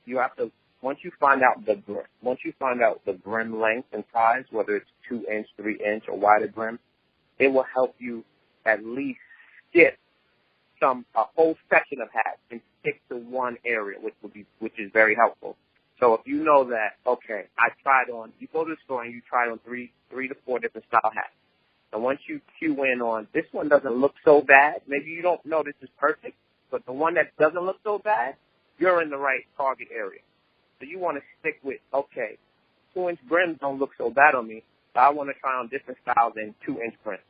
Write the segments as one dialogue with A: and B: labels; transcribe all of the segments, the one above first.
A: you have to, once you find out the brim length and size, whether it's 2-inch, 3-inch, or wider brim, it will help you at least skip a whole section of hats and stick to one area, which is very helpful. So if you know that, okay, you go to the store and you try on three to four different style hats. And once you cue in on, this one doesn't look so bad, maybe you don't know this is perfect, but the one that doesn't look so bad, you're in the right target area. So you want to stick with, okay, 2-inch brims don't look so bad on me, but I want to try on different styles than 2-inch brims.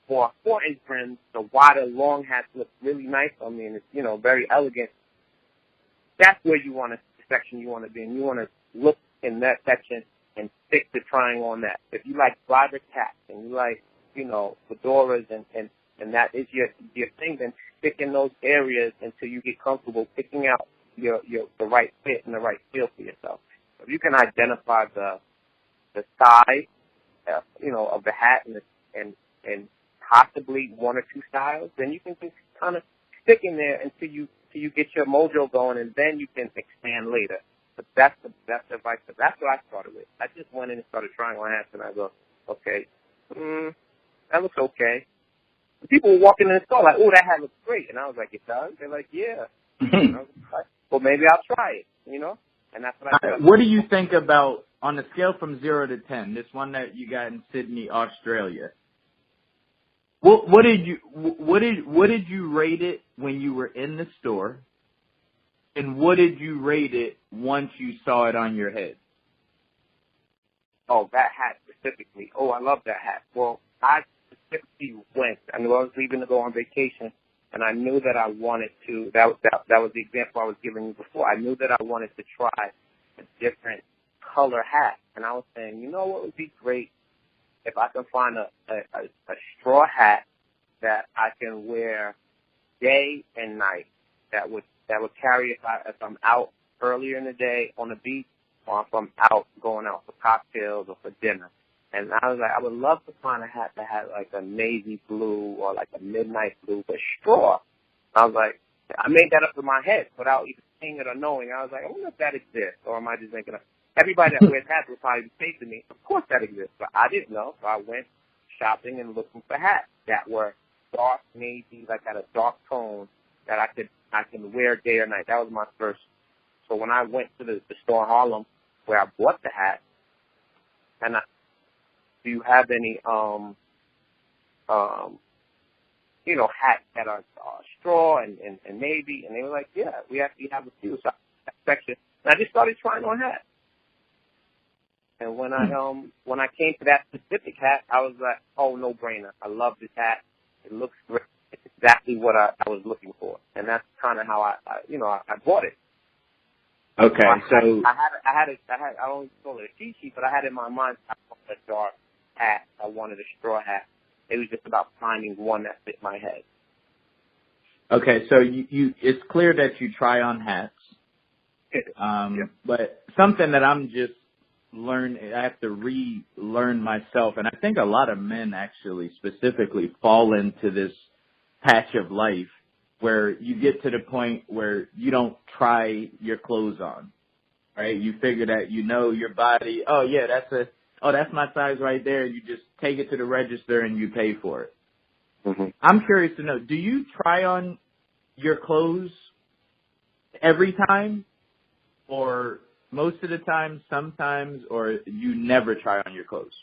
A: For 4-inch brims, the wider, long hats look really nice on me, and it's, very elegant. That's where the section you want to be in. You want to look in that section and stick to trying on that. If you like Broderick hats and you like, fedoras and that is your thing, then stick in those areas until you get comfortable picking out the right fit and the right feel for yourself. If you can identify the size, of the hat and possibly one or two styles, then you can just kind of stick in there until you get your mojo going, and then you can expand later. But that's the best advice. That's what I started with. I just went in and started trying on hats, and I go, okay, that looks okay. And people were walking in the store like, oh, that hat looks great. And I was like, it does? They're like, yeah. And I was like, well, maybe I'll try it, And that's what I did.
B: What do you think about, on a scale from 0 to 10, this one that you got in Sydney, Australia? What did you rate it when you were in the store, and what did you rate it once you saw it on your head?
A: Oh, that hat specifically. Oh, I love that hat. Well, I specifically went. I knew I was leaving to go on vacation, and I knew that I wanted to. That was the example I was giving you before. I knew that I wanted to try a different color hat, and I was saying, what would be great if I can find a straw hat that I can wear day and night that would carry if I'm out earlier in the day on the beach, or if I'm out going out for cocktails or for dinner. And I was like, I would love to find a hat that had like a navy blue or like a midnight blue, but straw. I was like, I made that up in my head without even seeing it or knowing. I was like, I wonder if that exists, or am I just making up? Everybody that wears hats would probably say to me, of course that exists, but I didn't know. So I went shopping and looking for hats that were dark navy, like had a dark tone that I can wear day or night. That was my first. So when I went to the store in Harlem where I bought the hat, and do you have any hats that are straw and navy? And they were like, yeah, we actually have a few. So that section, and I just started trying on hats. And when I came to that specific hat, I was like, oh, no brainer. I love this hat. It looks great. It's exactly what I was looking for. And that's kind of how I bought it.
B: Okay, so
A: I don't call it a cheat sheet, but I had in my mind I wanted a dark hat. I wanted a straw hat. It was just about finding one that fit my head.
B: Okay, so you it's clear that you try on hats.
A: Yeah.
B: But something that I'm just I have to relearn myself, and I think a lot of men actually specifically fall into this patch of life where you get to the point where you don't try your clothes on, right? You figure that your body, oh yeah, that's my size right there. You just take it to the register and you pay for it.
A: Mm-hmm.
B: I'm curious to know, do you try on your clothes every time, or most of the time, sometimes, or you never try on your clothes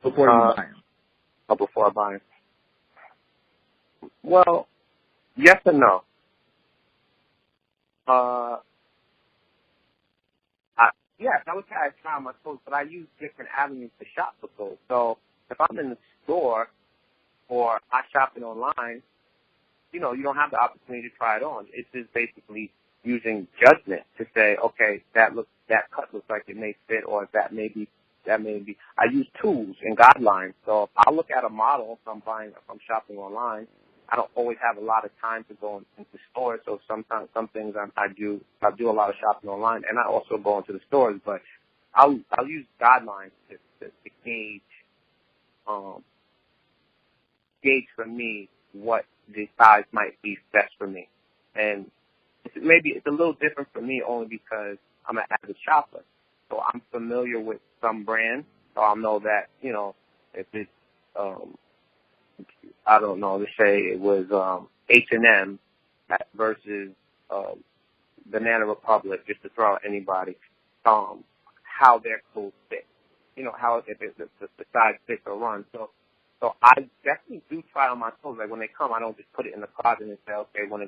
B: before you buy them?
A: Oh, before I buy them. Well, yes and no. Yes, I would say I try on my clothes, but I use different avenues to shop for clothes. So if I'm in the store or I shop it online, you don't have the opportunity to try it on. It's just basically using judgment to say, okay, that cut looks like it may fit, or that may be. I use tools and guidelines. So if I look at a model, if I'm shopping online, I don't always have a lot of time to go into stores. So sometimes some things I do a lot of shopping online, and I also go into the stores. But I'll use guidelines to gauge for me what the size might be best for me. And it's a little different for me only because I'm an avid shopper. So I'm familiar with some brands. So I'll know that, if it's, I don't know, let's say it was H&M versus Banana Republic, just to throw out anybody, how their clothes fit. How if the size fits or runs. So I definitely do try on my clothes. Like when they come, I don't just put it in the closet and say, okay, when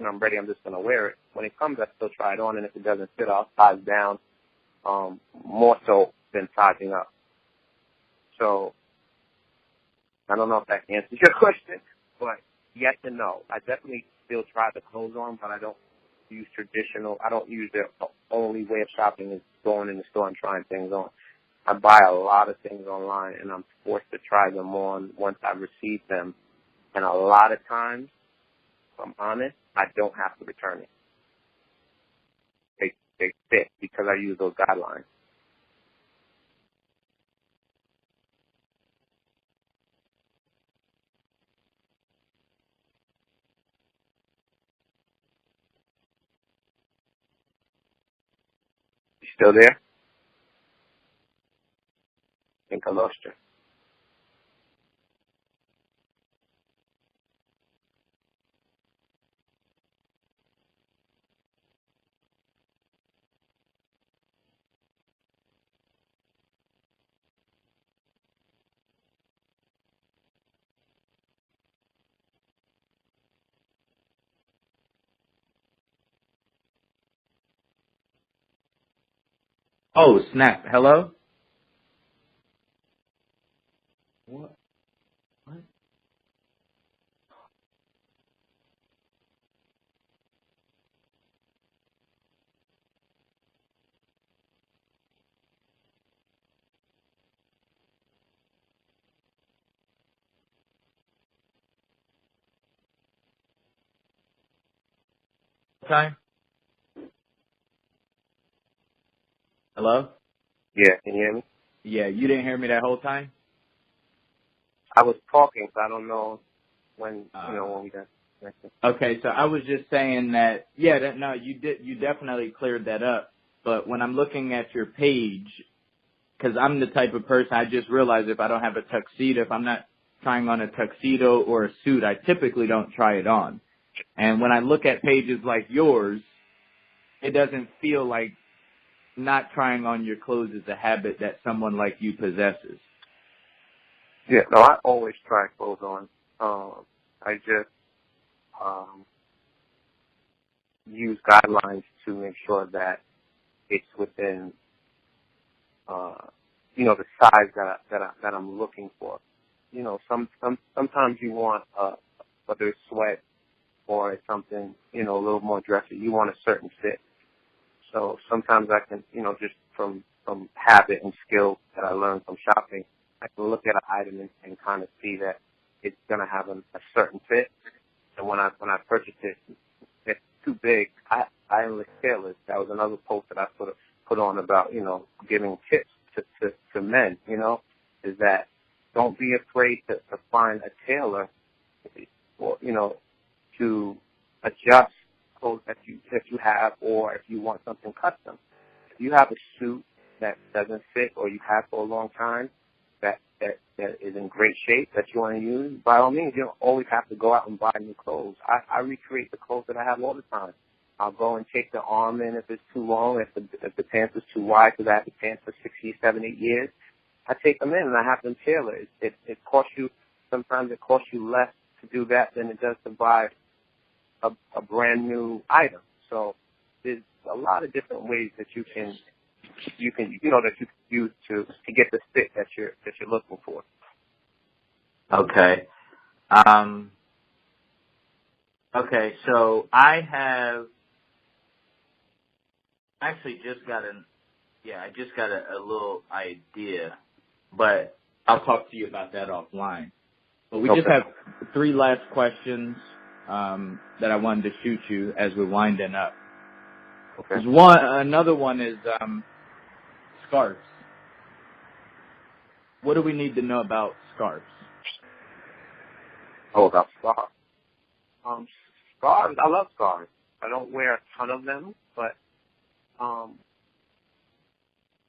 A: I'm ready, I'm just going to wear it. When it comes, I still try it on, and if it doesn't fit, I'll size down, more so than sizing up. So I don't know if that answers your question, but yes and no. I definitely still try the clothes on, but I don't use traditional. I don't use the only way of shopping is going in the store and trying things on. I buy a lot of things online, and I'm forced to try them on once I receive them. And a lot of times, if I'm honest, I don't have to return it. They fit because I use those guidelines. You still there? I think I lost you.
B: Oh, snap. Hello? What? What? Time? Hello?
A: Yeah, can you hear me?
B: Yeah, you didn't hear me that whole time?
A: I was talking, so I don't know when we got connected.
B: Okay, so I was just saying that, you definitely cleared that up. But when I'm looking at your page, because I'm the type of person, I just realized if I don't have a tuxedo, if I'm not trying on a tuxedo or a suit, I typically don't try it on. And when I look at pages like yours, it doesn't feel like not trying on your clothes is a habit that someone like you possesses.
A: Yeah, no, I always try clothes on. I just use guidelines to make sure that it's within, the size that I'm looking for. Sometimes you want, whether it's sweat or it's something, a little more dressy, you want a certain fit. So sometimes I can, just from habit and skill that I learned from shopping, I can look at an item and kind of see that it's going to have a certain fit. And when I purchase it, it's too big. I am tailors. That was another post that I sort of put on about, giving tips to men, is that don't be afraid to find a tailor, or, to adjust clothes that you have, or if you want something custom. If you have a suit that doesn't fit or you have for a long time that is in great shape that you want to use, by all means, you don't always have to go out and buy new clothes. I recreate the clothes that I have all the time. I'll go and take the arm in if it's too long, if the pants is too wide, because I have the pants for 6, 7, 8 years. I take them in and I have them tailored. It costs you, sometimes it costs you less to do that than it does to buy a brand new item. So there's a lot of different ways that you can use to get the fit that you're looking for.
B: Okay. Okay, so I have actually just got a little idea, but I'll talk to you about that offline. But we just have 3 last questions that I wanted to shoot you as we're winding up.
A: Okay.
B: Another one is scarves. What do we need to know about scarves?
A: Oh, about scarves. Scarves, I love scarves. I don't wear a ton of them, but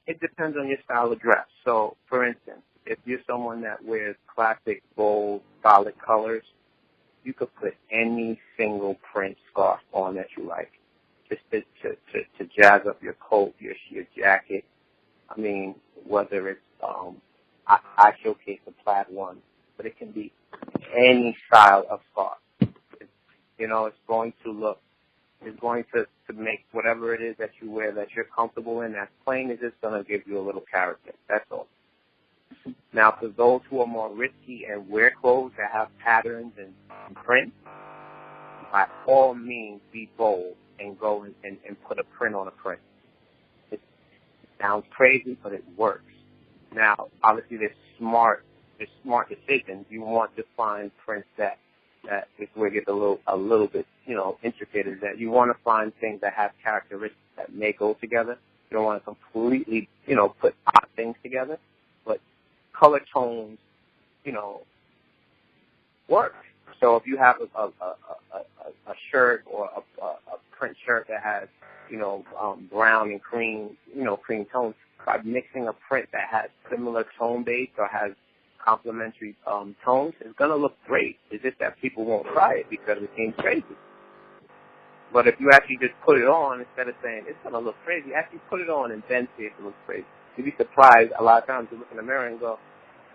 A: it depends on your style of dress. So, for instance, if you're someone that wears classic, bold, solid colors, you could put any single print scarf on that you like, just to jazz up your coat, your jacket. I mean, whether it's I showcase the plaid one, but it can be any style of scarf. It's going to look, it's going to make whatever it is that you wear that you're comfortable in, that's plain, is just going to give you a little character. That's all. Now, for those who are more risky and wear clothes that have patterns and print, by all means, be bold and go and put a print on a print. It sounds crazy, but it works. Now, obviously, there's smart decisions. You want to find prints that is where it gets a little bit, intricate, is that you want to find things that have characteristics that may go together. You don't want to completely, put odd things together, but color tones, work. So if you have a shirt or a print shirt that has, brown and cream, cream tones, by mixing a print that has similar tone base or has complementary tones, it's going to look great. It's just that people won't try it because it seems crazy. But if you actually just put it on, instead of saying it's going to look crazy, actually put it on and then see if it looks crazy. You'd be surprised a lot of times you look in the mirror and go,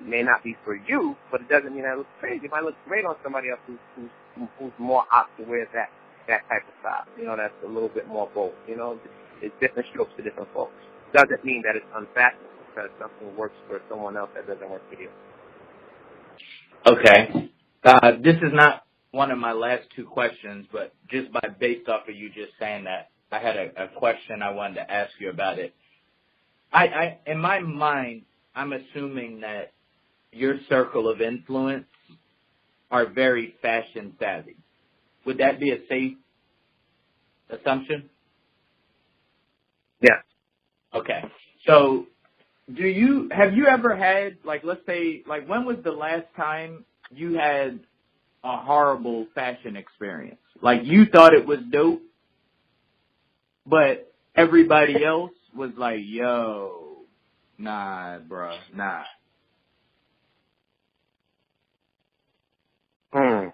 A: it may not be for you, but it doesn't mean that it looks crazy. It might look great on somebody else who's more apt to wear that type of style. That's a little bit more bold. It's different strokes for different folks. Doesn't mean that it's unfashionable because something works for someone else that doesn't work for you.
B: Okay. This is not one of my last two questions, but just based off of you just saying that, I had a question I wanted to ask you about it. I in my mind, I'm assuming that your circle of influence are very fashion savvy. Would that be a safe assumption?
A: Yeah.
B: Okay. So have you ever had, let's say, when was the last time you had a horrible fashion experience? You thought it was dope, but everybody else was like, yo, nah, bro, nah.
A: Good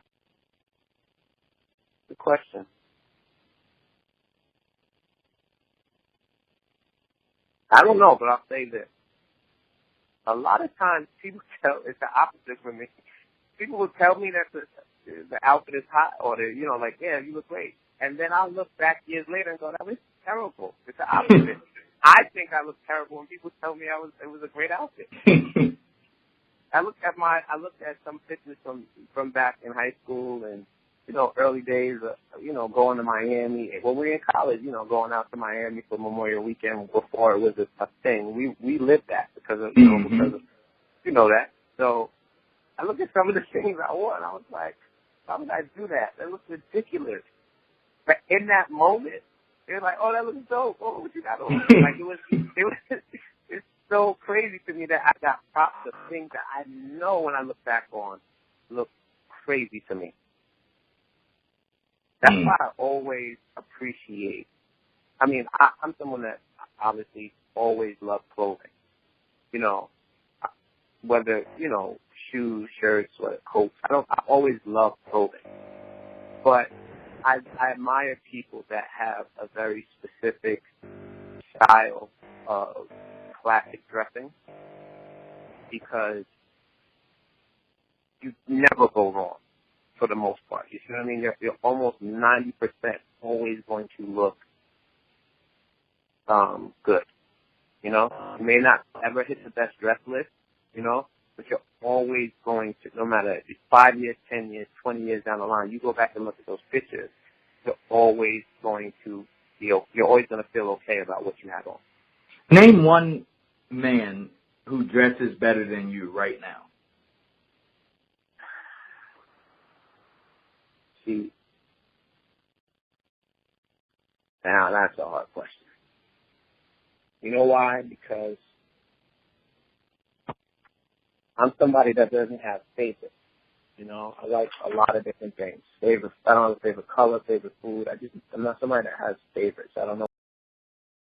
A: question. I don't know, but I'll say this. A lot of times people it's the opposite for me. People will tell me that the outfit is hot or yeah, you look great. And then I'll look back years later and go, that was terrible. It's the opposite. I think I look terrible and people tell me it was a great outfit. I looked at some pictures from back in high school and, early days, going to Miami. When we were in college, going out to Miami for Memorial Weekend before it was a thing. We lived that because of, because of, that. So I looked at some of the things I wore and I was like, why would I do that? That looks ridiculous. But in that moment, they were like, oh, that looks dope. Oh, what you got on? It's so crazy to me that I got props of things that I know when I look back on look crazy to me. That's why I always appreciate. I'm someone that obviously always loved clothing. Whether, shoes, shirts, or coats. I always love clothing. But I admire people that have a very specific style of classic dressing because you never go wrong for the most part. You see what I mean? You're almost 90% always going to look good. You may not ever hit the best dress list, but you're always going to, no matter if it's 5 years, 10 years, 20 years down the line, you go back and look at those pictures, you're always going to feel okay about what you have on.
B: Name one man who dresses better than you right now.
A: See, now that's a hard question. You know why? Because I'm somebody that doesn't have favorites. You know, I like a lot of different things. I don't have a favorite color, favorite food. I'm not somebody that has favorites. I don't know.